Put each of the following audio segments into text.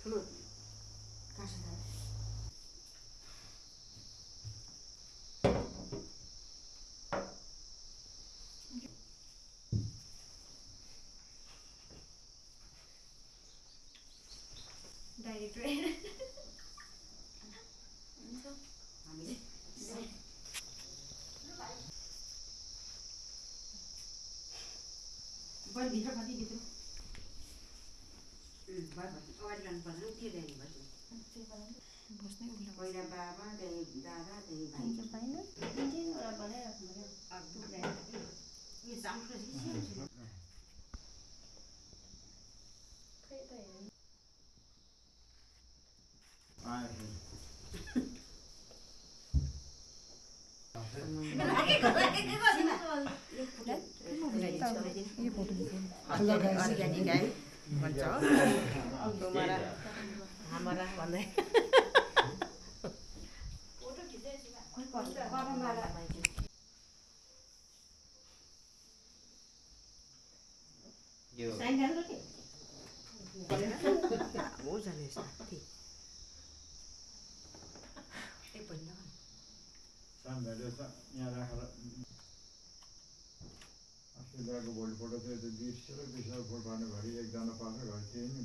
ठुलो काँसा थाल डाइरेक्ट हामीले बढी भित्र कति भित्र अगाडि लानुपर्छ त्यो ल्याउनु पर्छ बस्नै उल्टा पहिला बाबा त्यहाँदेखि दादा त्यहाँदेखि भाइ पाइन तिनवटा बनाइराख्नु पर्यो यो साउन्ड खै त हेर्नु अर्ग्यानिक है भन्छ हामरा भन्दै फोटो खिचेपछि हो जाने साथी यहाँ राखेर अस्ट्रेलियाको भोलि फोटो थियो त्यो 20 र 20 फोटो पार्ने घरि एकजना पार्ने घरि त्यही नि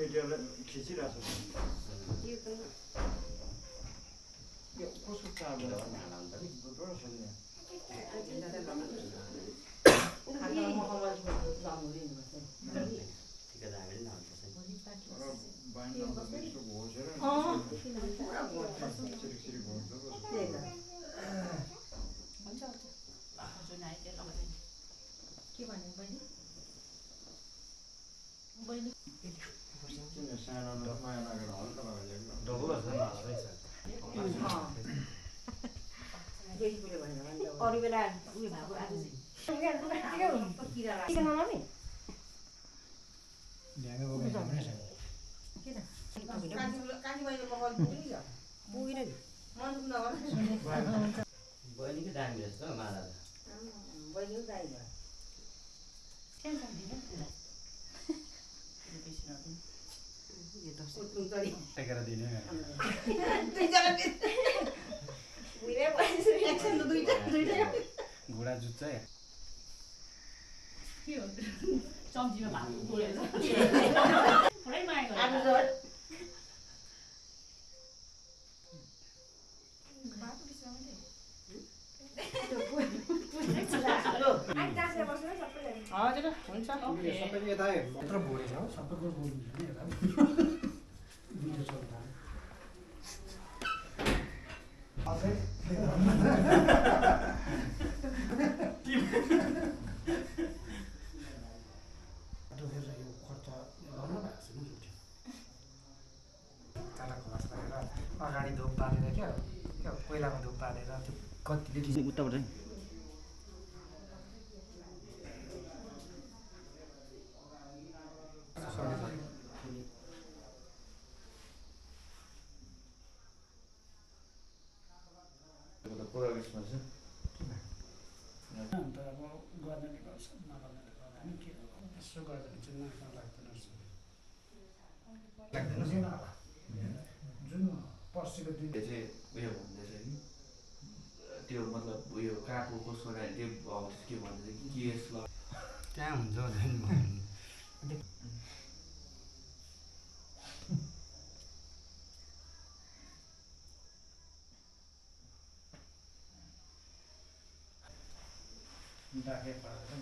मिडियाले खिचिरहेको छ यो कसको चार्ज के भन्नु बहिनी सानो माया लागेर हल्का अरू बेला उयो भएको आज बहिनीकै दामी रहेछ त माला त बहिनी दाइ भयो टेकेर दिने घुँडा जुत्छ है सब्जीमा भात बोलेर पुरै माया हजुर हुन्छ सबै यता यत्रो भोरे छ सबैको बोल्नु नि यता भिडियो चल्दा अझै डोकेर यो खर्च गर्नु भएको छैन काटा खलास गरेर अगाडि धुप बालेर क्या कोइलामा धुप बालेर त्यो कतिले उताबाट अन्त अब गर्नेले गर्छ नगर्नेले गर्दैन के यसो गर्दाखेरि चाहिँ नाक्न लाग्दैन लाग्दैन जुन पर्सिको दिन चाहिँ उयो भन्दैछ कि त्यो मतलब उयो काको कसको लागि त्यो के भन्दैछ कि केस ल त्यहाँ हुन्छ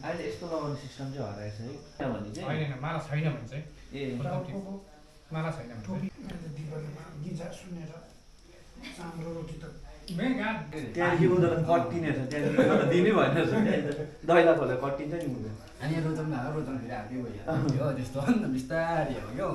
अहिले यस्तो लगाउने सिस्टम चाहिँ हराएछ है किनभने चाहिँ होइन माला छैन भने चाहिँ ए माला छैन भने चाहिँ दिवालीमा गिजा सुनेर चाम्रो रोटी त त्यहाँदेखि उनीहरूलाई कट्टिने छ त्यहाँदेखि दिनै भएन रहेछ दैला खोलेर कट्टिन्छ नि उनीहरू अनि रोजन रोजन फेरि हाल्दै भइहाल्यो त्यस्तो अन्त बिस्तारै हो क्या